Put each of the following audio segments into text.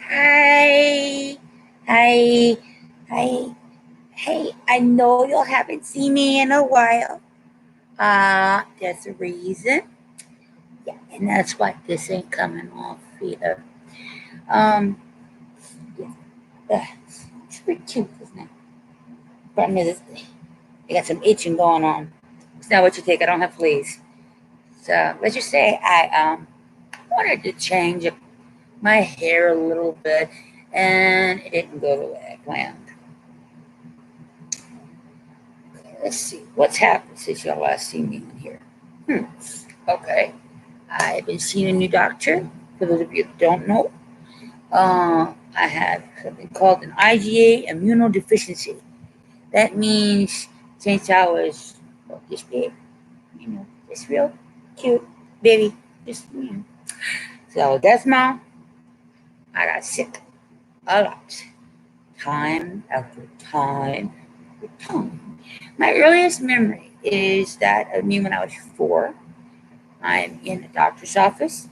Hi. Hi. Hi. Hey, I know you haven't seen me in a while. There's a reason. Yeah, and that's why this ain't coming off either. Um, yeah, it's pretty cute, isn't it? Problem is, I got some itching going on. It's not what you think. I don't have fleas. So let's just say I wanted to change my hair a little bit, and it didn't go the way I planned. Let's see what's happened since y'all last seen me in here. Hmm. Okay. I've been seeing a new doctor. For those of you that don't know, I have something called an IgA immunodeficiency. That means since I was this big, this real cute baby, just. So that's mom. I got sick a lot, time after time after time. My earliest memory is that of me when I was 4. I'm in a doctor's office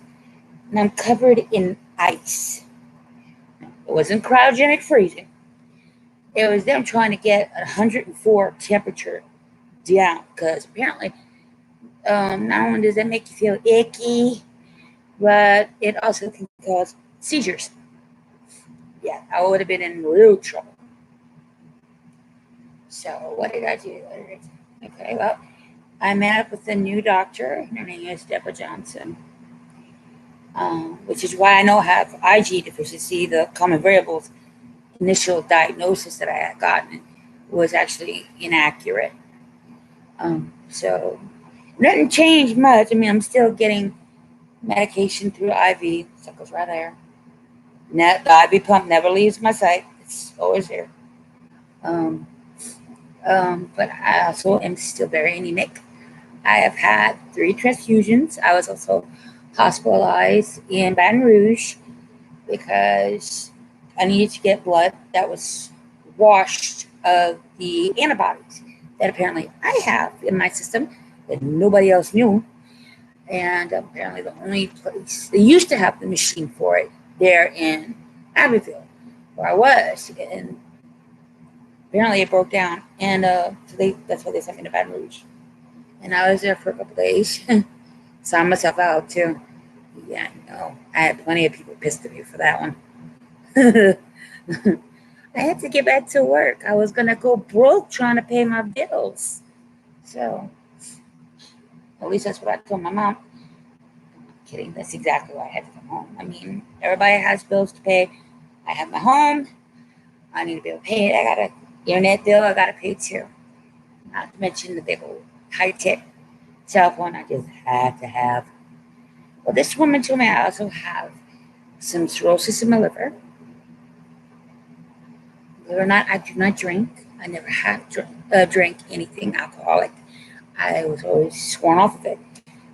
and I'm covered in ice. It wasn't cryogenic freezing. It was them trying to get 104 temperature down because apparently not only does that make you feel icky, but it also can cause seizures. Yeah, I would have been in real trouble. So what did I do? Okay, well, I met up with a new doctor. Her name is Deborah Johnson, which is why I know I have IG deficiency. The common variables initial diagnosis that I had gotten was actually inaccurate. So nothing changed much. I mean, I'm still getting medication through IV. So it goes right there. The IV pump never leaves my sight. It's always there. Um, but I also am still very anemic. I have had 3 transfusions. I was also hospitalized in Baton Rouge because I needed to get blood that was washed of the antibodies that apparently I have in my system that nobody else knew. And apparently, the only place they used to have the machine for it there in Abbeville, where I was, and apparently it broke down, and that's why they sent me to Baton Rouge. And I was there for a couple days, saw myself out too. Yeah, no, I had plenty of people pissed at me for that one. I had to get back to work. I was gonna go broke trying to pay my bills. So at least that's what I told my mom. I'm kidding. That's exactly why I had to come home. I mean, everybody has bills to pay. I have my home. I need to be able to pay it. I got a internet bill. I got to pay too. Not to mention the big old high tech cell phone I just had to have. Well, this woman told me I also have some cirrhosis in my liver. Believe it or not, I do not drink. I never have drank anything alcoholic. I was always sworn off of it.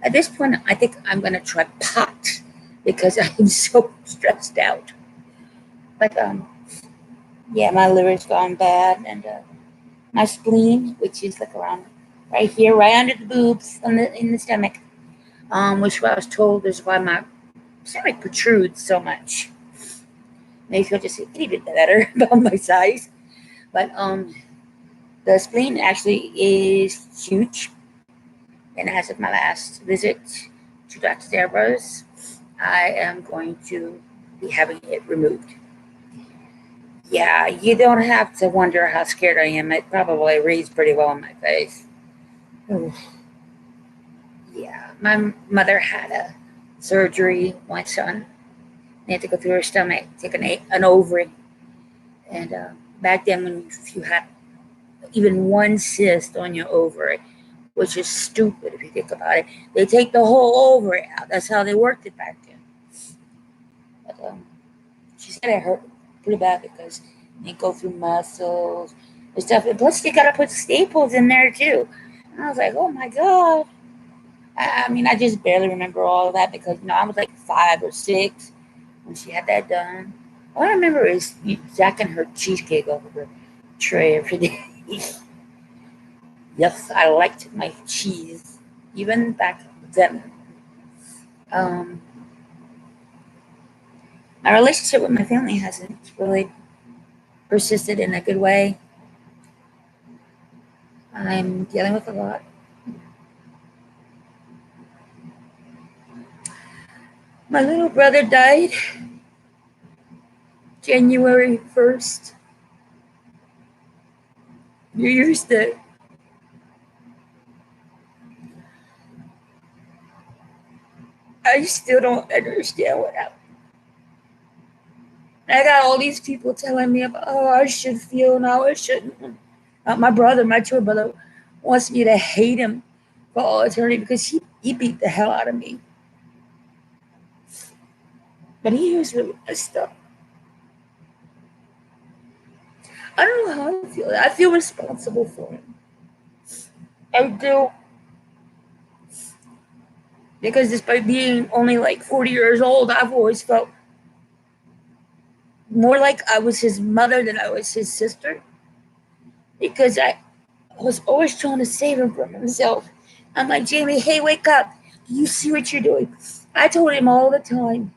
At this point, I think I'm going to try pot because I'm so stressed out. But yeah, my liver's gone bad, and my spleen, which is like around right here, right under the boobs, in the stomach, which I was told is why my stomach protrudes so much. Maybe I'll just a little bit better about my size. But the spleen actually is huge, and as of my last visit to Dr. Deborah's, I am going to be having it removed. Yeah, you don't have to wonder how scared I am. It probably reads pretty well on my face. Oof. Yeah, my mother had a surgery once on. They had to go through her stomach, take an ovary. And back then, when if you had even one cyst on your ovary, which is stupid if you think about it, they take the whole ovary out. That's how they worked it back then. But she said it hurt pretty bad because they go through muscles and stuff. And plus, you got to put staples in there too. And I was like, oh my god. I mean, I just barely remember all of that because I was like 5 or 6 when she had that done. All I remember is Zach and her cheesecake over the tray every day. Yes, I liked my cheese even back then. Um, My relationship with my family hasn't really persisted in a good way. I'm dealing with a lot. My little brother died January 1st. New Year's Day. I still don't understand what happened. I got all these people telling me about how I should feel and how I shouldn't. My brother, my twin brother, wants me to hate him for all eternity because he beat the hell out of me. But he was really messed up. I don't know how I feel. I feel responsible for him. I do. Because despite being only like 40 years old, I've always felt more like I was his mother than I was his sister. Because I was always trying to save him from himself. I'm like, Jamie, hey, wake up. Do you see what you're doing? I told him all the time.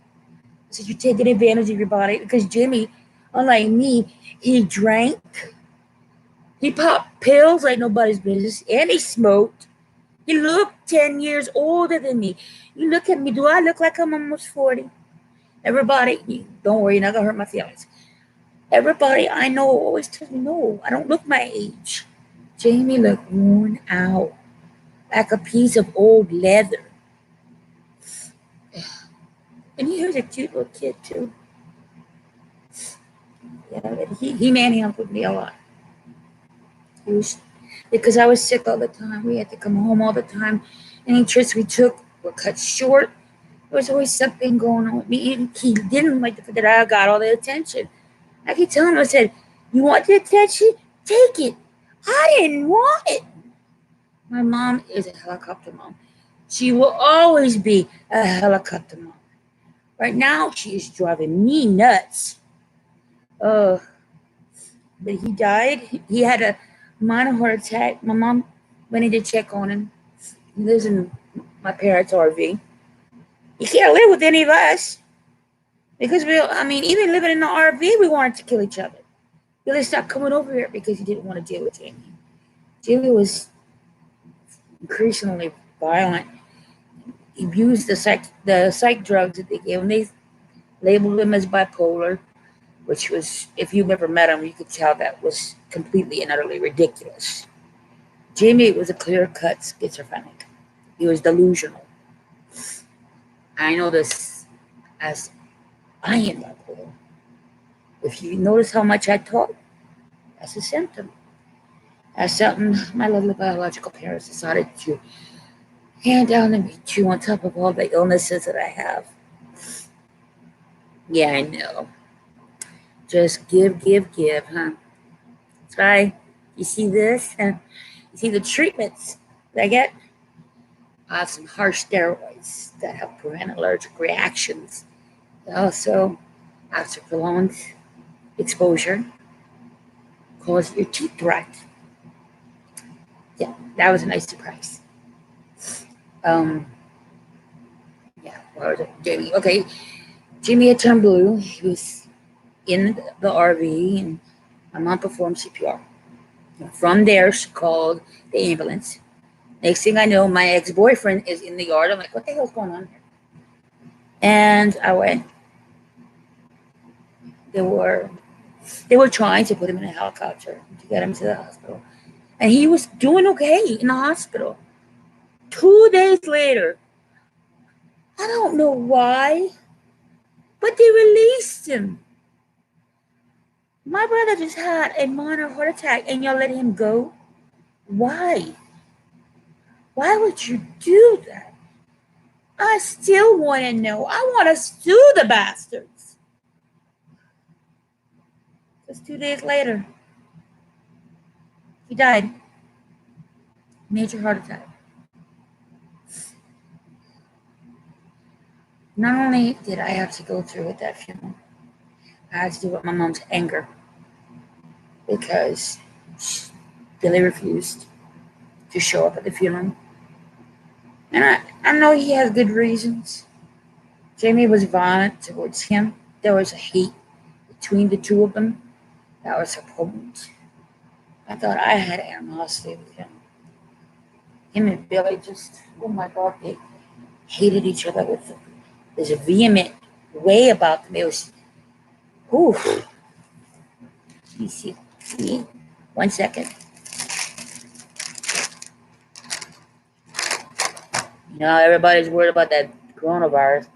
I said, you're taking advantage of your body. Because Jimmy, unlike me, he drank. He popped pills like nobody's business. And he smoked. He looked 10 years older than me. You look at me. Do I look like I'm almost 40? Everybody, don't worry, you're not going to hurt my feelings. Everybody I know always tells me, no, I don't look my age. Jamie looked worn out, like a piece of old leather. And he was a cute little kid, too. Yeah, he manhandled me a lot. He was, because I was sick all the time. We had to come home all the time. Any trips we took were cut short. There was always something going on with me. And he didn't like the fact that I got all the attention. I keep telling him, I said, you want the attention? Take it. I didn't want it. My mom is a helicopter mom. She will always be a helicopter mom. Right now, she is driving me nuts. But he died. He had a minor heart attack. My mom went in to check on him. He lives in my parents' RV. He can't live with any of us. Because even living in the RV, we wanted to kill each other. Billy stopped coming over here because he didn't want to deal with Jamie. Jamie was increasingly violent. He abused the psych drugs that they gave him. They labeled him as bipolar, which was, if you've ever met him, you could tell that was completely and utterly ridiculous. Jamie was a clear-cut schizophrenic. He was delusional. I know this as I am bipolar. If you notice how much I talk, that's a symptom. That's something my lovely biological parents decided to hand down to me too, on top of all the illnesses that I have. Yeah, I know. Just give, huh? That's right. You see this? You see the treatments that I get? I have some harsh steroids that help prevent allergic reactions. Also, after prolonged exposure, cause your teeth to rot. Yeah, that was a nice surprise. Yeah, what was it? Jamie. Okay, Jimmy had turned blue. He was in the RV, and my mom performed CPR. From there, she called the ambulance. Next thing I know, my ex-boyfriend is in the yard. I'm like, what the hell's going on here? And I went. They were trying to put him in a helicopter to get him to the hospital. And he was doing okay in the hospital. 2 days later, I don't know why, but they released him. My brother just had a minor heart attack and y'all let him go? Why? Why would you do that? I still want to know. I want to sue the bastards. Just 2 days later, he died. Major heart attack. Not only did I have to go through with that funeral, I had to deal with my mom's anger because Billy refused to show up at the funeral. And I know he has good reasons. Jamie was violent towards him. there was a hate between the two of them that was so potent. I thought I had animosity with him. Him and Billy just, oh my God, they hated each other with this vehement way about them. It was, whew. Let me see. 1 second. You know, everybody's worried about that coronavirus.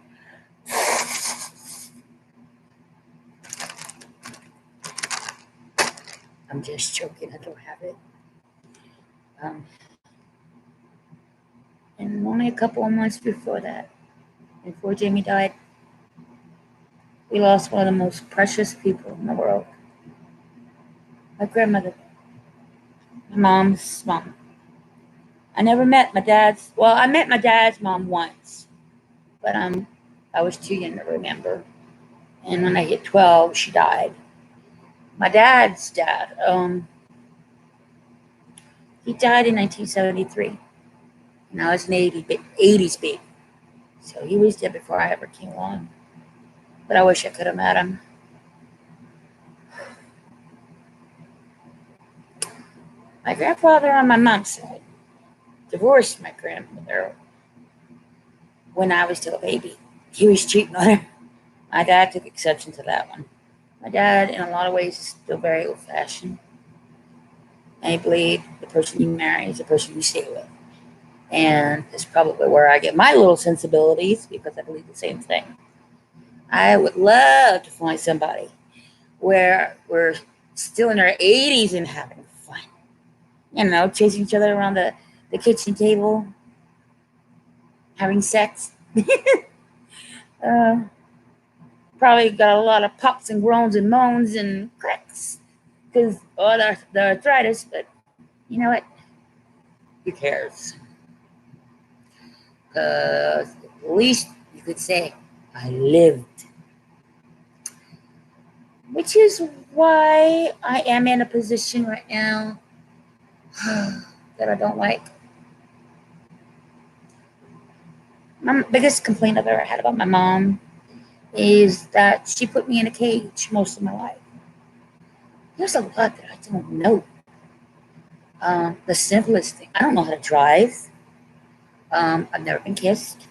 I'm just joking. I don't have it. And only a couple of months before that, before Jamie died, we lost one of the most precious people in the world. My grandmother. My mom's mom. I never met my dad's. Well, I met my dad's mom once, but I was too young to remember. And when I hit 12, she died. My dad's dad, he died in 1973, and I was an 80s baby. So he was dead before I ever came along. But I wish I could have met him. My grandfather on my mom's side divorced my grandmother when I was still a baby. He was cheating on her. My dad took exception to that one. My dad, in a lot of ways, is still very old-fashioned. And he believed the person you marry is the person you stay with. And it's probably where I get my little sensibilities, because I believe the same thing. I would love to find somebody where we're still in our 80s and having fun. You know, chasing each other around the kitchen table, having sex. Probably got a lot of pops and groans and moans and cracks because all the arthritis, but you know what? Who cares? Because at least you could say, I lived. Which is why I am in a position right now that I don't like. My biggest complaint I've ever had about my mom is that she put me in a cage most of my life. There's a lot that I don't know. The simplest thing, I don't know how to drive. I've never been kissed.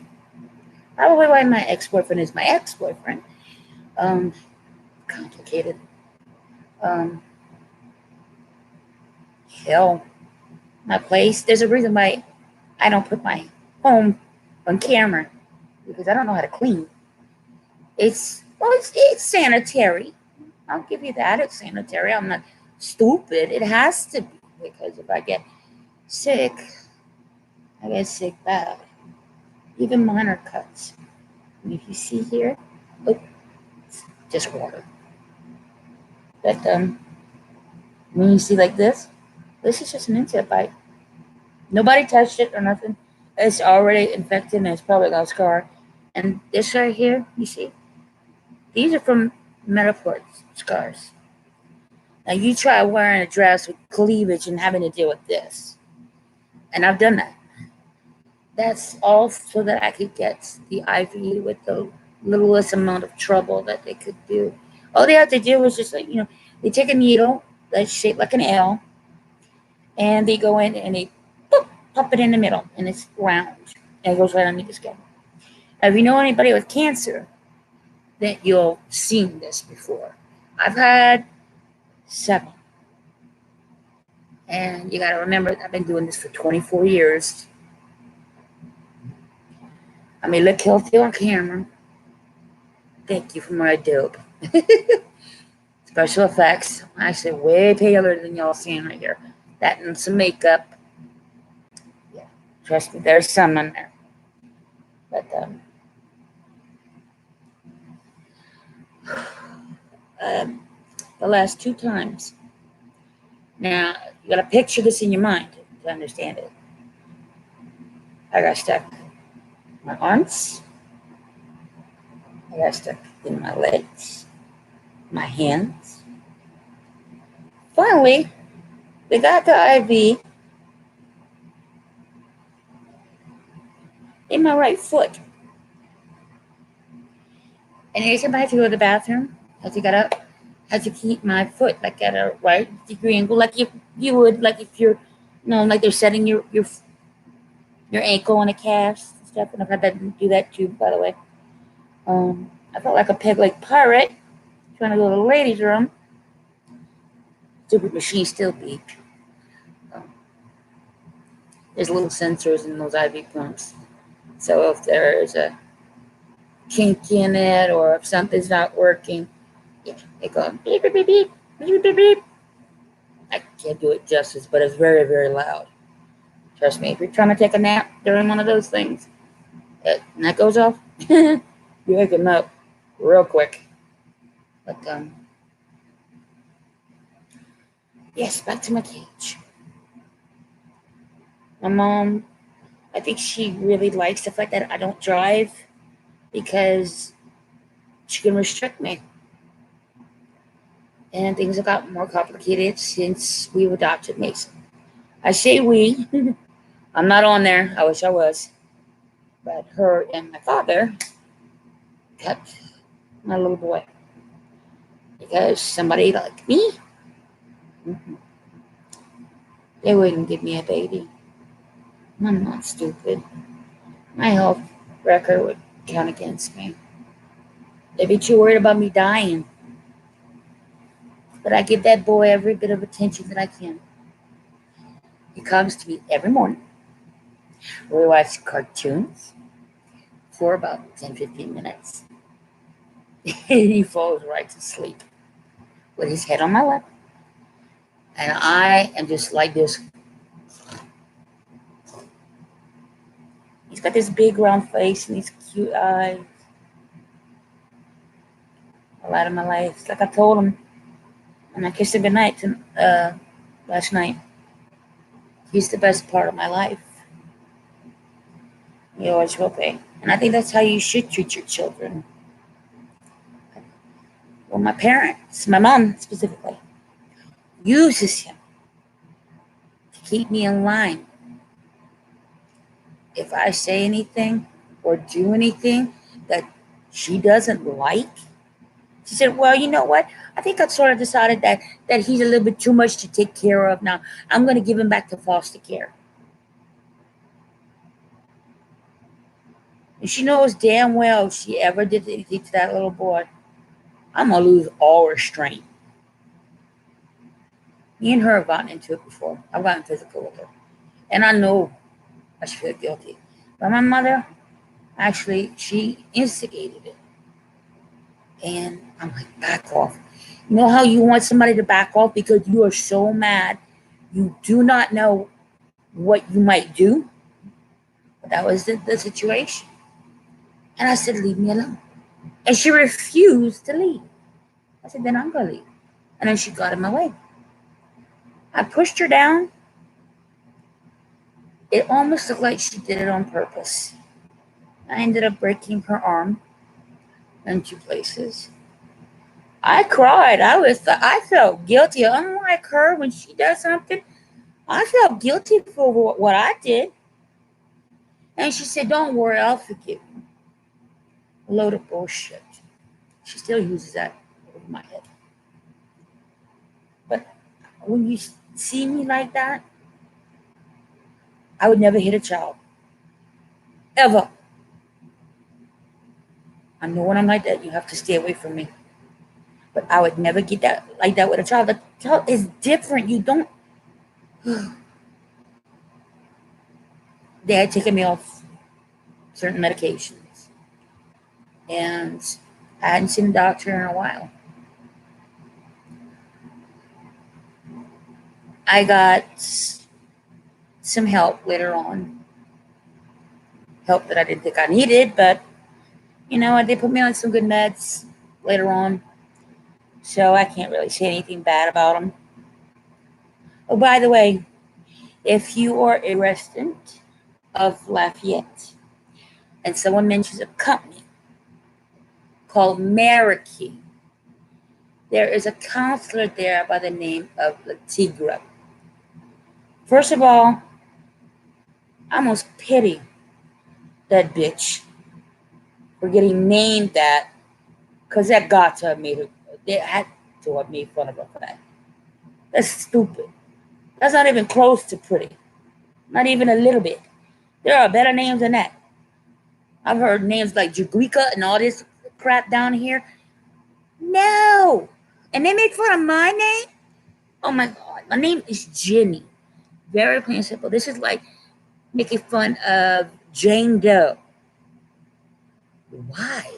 Probably why my ex-boyfriend is my ex-boyfriend. Complicated. Hell, my place. There's a reason why I don't put my home on camera, because I don't know how to clean. It's sanitary. I'll give you that. It's sanitary. I'm not stupid. It has to be, because if I get sick, I get sick bad. Even minor cuts. And if you see here, look, it's just water. But when you see like this is just an insect bite. Nobody touched it or nothing. It's already infected and it's probably got a scar. And this right here, you see, these are from Metaport scars. Now you try wearing a dress with cleavage and having to deal with this. And I've done that. That's all so that I could get the IV with the littlest amount of trouble that they could do. All they have to do is just, like, they take a needle that's shaped like an L, and they go in and they pop it in the middle, and it's round, and it goes right under the skin. Now, if you know anybody with cancer, then you'll seen this before. I've had 7. And you got to remember, I've been doing this for 24 years. I may look healthy on camera. Thank you for my dope. Special effects. I'm actually way paler than y'all seeing right here. That and some makeup. Yeah, trust me, there's some in there. But the last 2 times. Now, you got to picture this in your mind to understand it. I got stuck in my arms. I got stuck in my legs, my hands. Finally, they got the IV in my right foot. And anytime I have to go to the bathroom, I have to get up, I have to keep my foot like at a right degree angle, like you would, like if you're, like they're setting your ankle on a cast and stuff. And I've had that do that too, by the way. I felt like a peg-leg pirate trying to go to the ladies' room. Stupid machine still beeped. Um, there's little sensors in those IV pumps. So if there's a kink in it or if something's not working, yeah, they go beep, beep, beep, beep, beep, beep, beep. I can't do it justice, but it's very, very loud. Trust me, if you're trying to take a nap during one of those things, and that goes off, you wake them up real quick. But, yes, back to my cage. My mom, I think she really likes the fact that I don't drive because she can restrict me. And things have got more complicated since we've adopted Mason. I say we. I'm not on there. I wish I was. But her and my father kept my little boy. Because somebody like me, they wouldn't give me a baby. I'm not stupid. My health record would count against me. They'd be too worried about me dying. But I give that boy every bit of attention that I can. He comes to me every morning. We watch cartoons for about 10-15 minutes. He falls right to sleep with his head on my lap. And I am just like this. He's got this big round face and these cute eyes. A lot of my life. It's like I told him, and I kissed him goodnight last night. He's the best part of my life. He always will be. And I think that's how you should treat your children. Well, my parents, my mom specifically, uses him to keep me in line. If I say anything or do anything that she doesn't like, she said, well, you know what? I think I've sort of decided that he's a little bit too much to take care of now. I'm going to give him back to foster care. And she knows damn well if she ever did anything to that little boy, I'm going to lose all restraint. Me and her have gotten into it before. I've gotten physical with her. And I know I should feel guilty. But my mother, actually, she instigated it. And I'm like, back off. You know how you want somebody to back off because you are so mad. You do not know what you might do. But that was the situation. And I said, leave me alone. And she refused to leave. I said, then I'm going to leave. And then she got in my way. I pushed her down. It almost looked like she did it on purpose. I ended up breaking her arm in 2 places. I cried. I felt guilty. Unlike her, when she does something, I felt guilty for what I did. And she said, don't worry, I'll forgive you. A load of bullshit. She still uses that over my head. But when you see me like that, I would never hit a child. Ever. I know when I'm like that, you have to stay away from me. But I would never get that like that with a child. The child is different. You don't. They had taken me off certain medications. And I hadn't seen a doctor in a while. I got some help later on. Help that I didn't think I needed, but, they put me on some good meds later on. So I can't really say anything bad about them. Oh, by the way, if you are a resident of Lafayette and someone mentions a company called Marikey, there is a counselor there by the name of Latigra. First of all, I almost pity that bitch for getting named that Because that got to have made her, they had to have made fun of her for that. That's stupid. That's not even close to pretty. Not even a little bit. There are better names than that. I've heard names like Jaguica and all this crap down here. No. And they make fun of my name? Oh my God. My name is Jenny. Very plain and simple. This is like making fun of Jane Doe. Why?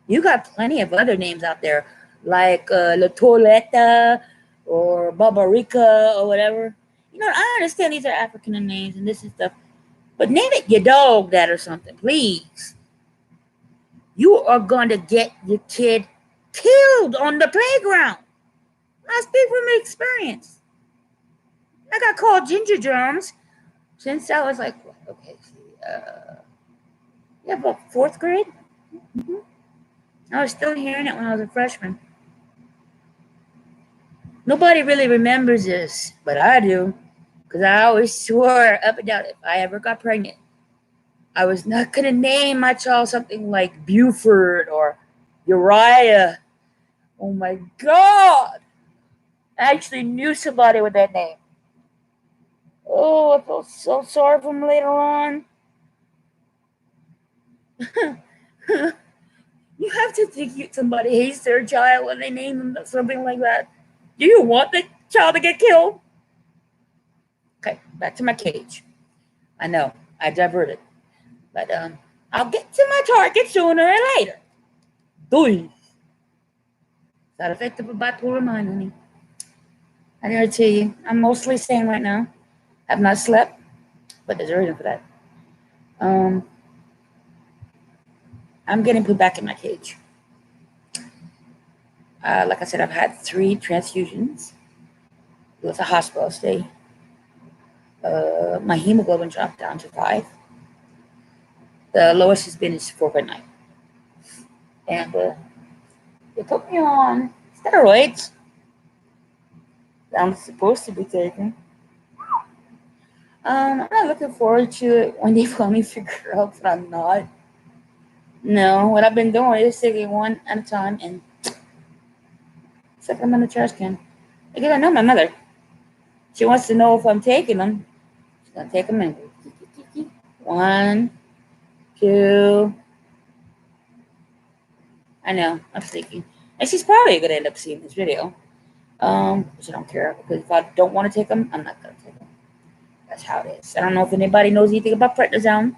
You got plenty of other names out there, like La Toiletta or Barbarica or whatever. You know, I understand these are African names and this is stuff, but name it your dog that or something, please. You are going to get your kid killed on the playground. I speak from experience. I got called Ginger Drums since I was like, okay, yeah, about fourth grade. Mm-hmm. I was still hearing it when I was a freshman. Nobody really remembers this, but I do, because I always swore up and down if I ever got pregnant, I was not going to name my child something like Buford or Uriah. Oh my God. I actually knew somebody with that name. Oh, I felt so sorry for him later on. You have to think somebody hates their child when they name them something like that. Do you want the child to get killed? Okay, back to my cage. I know, I diverted. But I'll get to my target sooner or later. Doy. Side effect of a bipolar mind, honey. I gotta tell you, I'm mostly sane right now. I've not slept, but there's a reason for that. I'm getting put back in my cage. Like I said, I've had 3 transfusions. It was a hospital stay. My hemoglobin dropped down to 5. The lowest has been is 4.9. And they put me on steroids that I'm supposed to be taking. I'm not looking forward to it when they finally figure out that I'm not. No, what I've been doing is taking one at a time and stick them in the trash can. Because I know my mother. She wants to know if I'm taking them. She's going to take them in. 1, 2. I know, I'm thinking. And she's probably going to end up seeing this video. Which I don't care. Because if I don't want to take them, I'm not going to take them. That's how it is. I don't know if anybody knows anything about prednisone.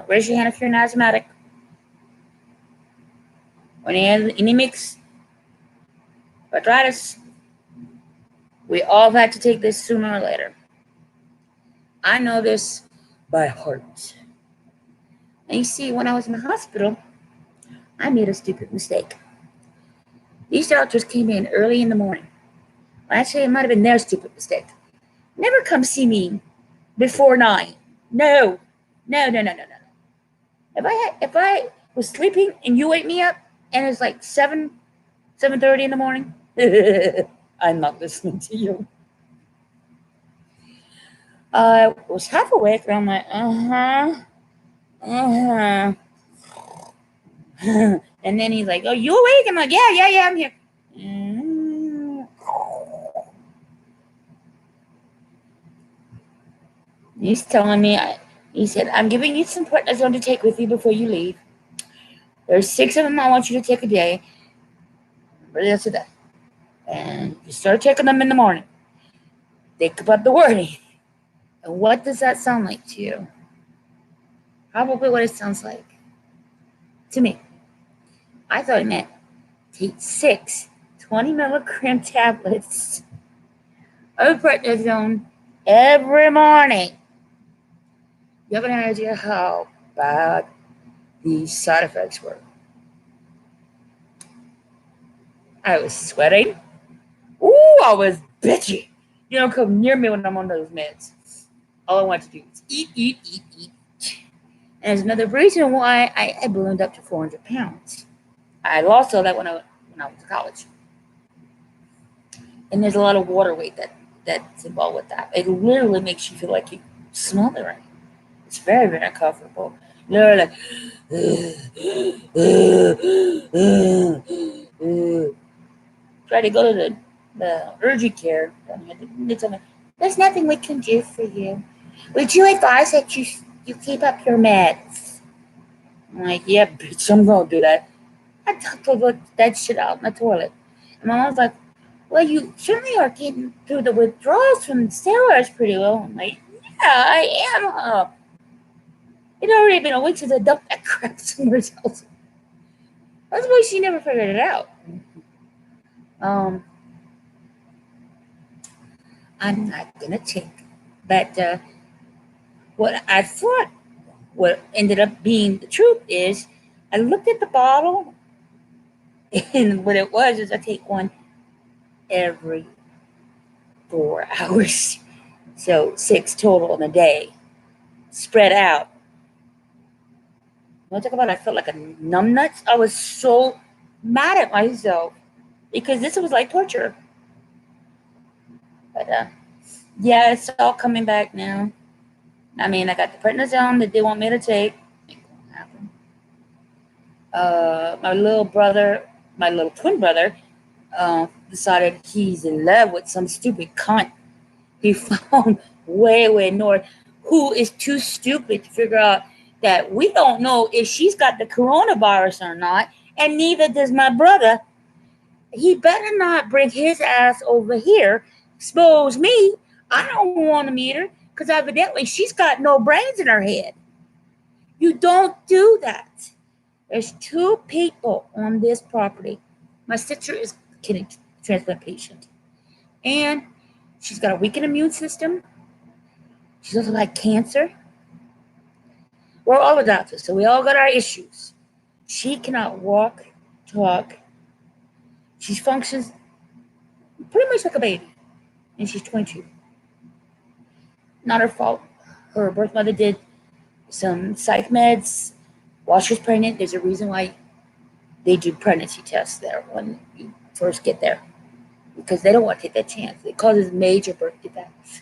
Raise your hand if you're an asthmatic. Or any mix. Arthritis. We all had to take this sooner or later. I know this by heart. And you see, when I was in the hospital, I made a stupid mistake. These doctors came in early in the morning. Well, actually, it might have been their stupid mistake. Never come see me before 9. No. If I was sleeping and you wake me up and it's like 7:30 in the morning, I'm not listening to you. I was half awake and I'm like, and then he's like, "Oh, you awake?" I'm like, "Yeah, I'm here." He's telling me, he said, "I'm giving you some prednisone to take with you before you leave. There's 6 of them I want you to take a day. Really, that's that. And you start taking them in the morning. Think about the wording. And what does that sound like to you? Probably what it sounds like to me. I thought it meant take 6 20-milligram tablets of prednisone every morning. You have an idea how bad these side effects were. I was sweating. Ooh, I was bitchy. You don't come near me when I'm on those meds. All I want to do is eat. And there's another reason why I ballooned up to 400 pounds. I lost all that when I went to college. And there's a lot of water weight that's involved with that. It literally makes you feel like you smothering. It's very, very uncomfortable. They're like, try to go to the urgent care. They tell me, there's nothing we can do for you. Would you advise that you keep up your meds? I'm like, yeah, bitch, I'm gonna do that. I took that shit out in the toilet. And my mom's like, well, you certainly are getting through the withdrawals from steroids pretty well. I'm like, yeah, I am. It already been a week since I dumped that crap somewhere else. That's why she never figured it out. Um, I'm not gonna take. But what I thought, what ended up being the truth is, I looked at the bottle, and what it was is I take one every 4 hours, so 6 total in a day, spread out. When I talk about, I felt like a numbnuts. I was so mad at myself because this was like torture. But yeah, it's all coming back now. I mean, I got the prednisone that they want me to take. My little brother, my little twin brother, decided he's in love with some stupid cunt he found way north who is too stupid to figure out that we don't know if she's got the coronavirus or not, and neither does my brother. He better not bring his ass over here, expose me. I don't want to meet her because evidently she's got no brains in her head. You don't do that. There's 2 people on this property. My sister is a kidney transplant patient, and she's got a weakened immune system. She's also had cancer. We're all adopted, so we all got our issues. She cannot walk, talk. She functions pretty much like a baby, and she's 22. Not her fault. Her birth mother did some psych meds while she was pregnant. There's a reason why they do pregnancy tests there when you first get there, because they don't want to take that chance. It causes major birth defects,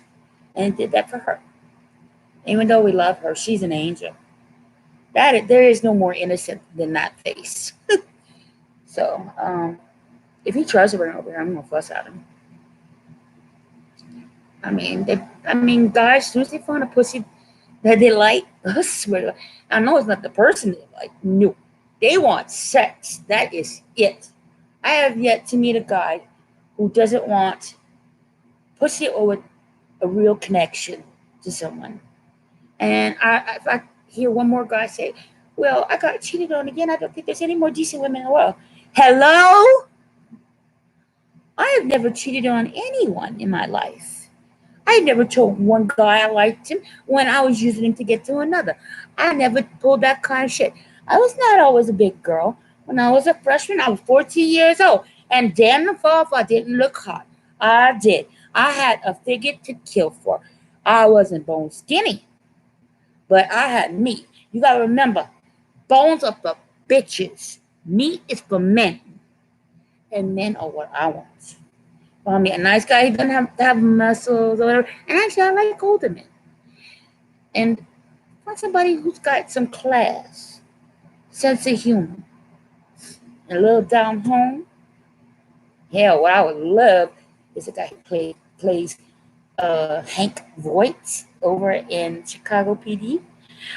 and it did that for her. Even though we love her, she's an angel. There is no more innocent than that face. So, if he tries to run over here, I'm gonna fuss at him. Guys, as soon as they find a pussy that they like, I swear, I know it's not the person they like. No, they want sex. That is it. I have yet to meet a guy who doesn't want pussy or with a real connection to someone. And if I hear one more guy say, well, I got cheated on again, I don't think there's any more decent women in the world. Hello? I have never cheated on anyone in my life. I never told one guy I liked him when I was using him to get to another. I never pulled that kind of shit. I was not always a big girl. When I was a freshman, I was 14 years old. And damn the fall if I didn't look hot. I did. I had a figure to kill for. I wasn't bone skinny, but I had meat. You gotta remember, bones are for bitches. Meat is for men. And men are what I want. I mean, a nice guy, he doesn't have to have muscles or whatever. And actually, I like older men. And want somebody who's got some class, sense of humor, and a little down home. Hell, what I would love is a guy who plays Hank Voight over in Chicago PD.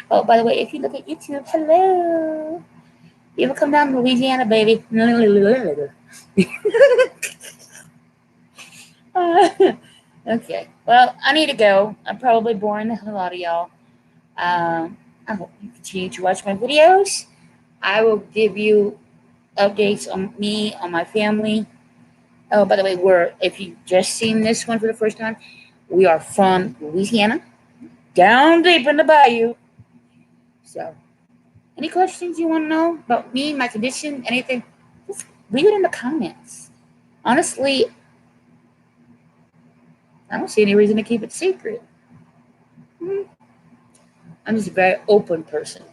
Oh, by the way, if you look at YouTube, hello. You ever come down to Louisiana, baby? Okay. Well, I need to go. I'm probably boring the hell out of y'all. I hope you continue to watch my videos. I will give you updates on me, on my family. Oh, by the way, if you just seen this one for the first time, we are from Louisiana, down deep in the bayou. So, any questions you want to know about me, my condition, anything, just leave it in the comments. Honestly, I don't see any reason to keep it secret. I'm just a very open person.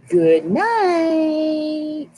Good night.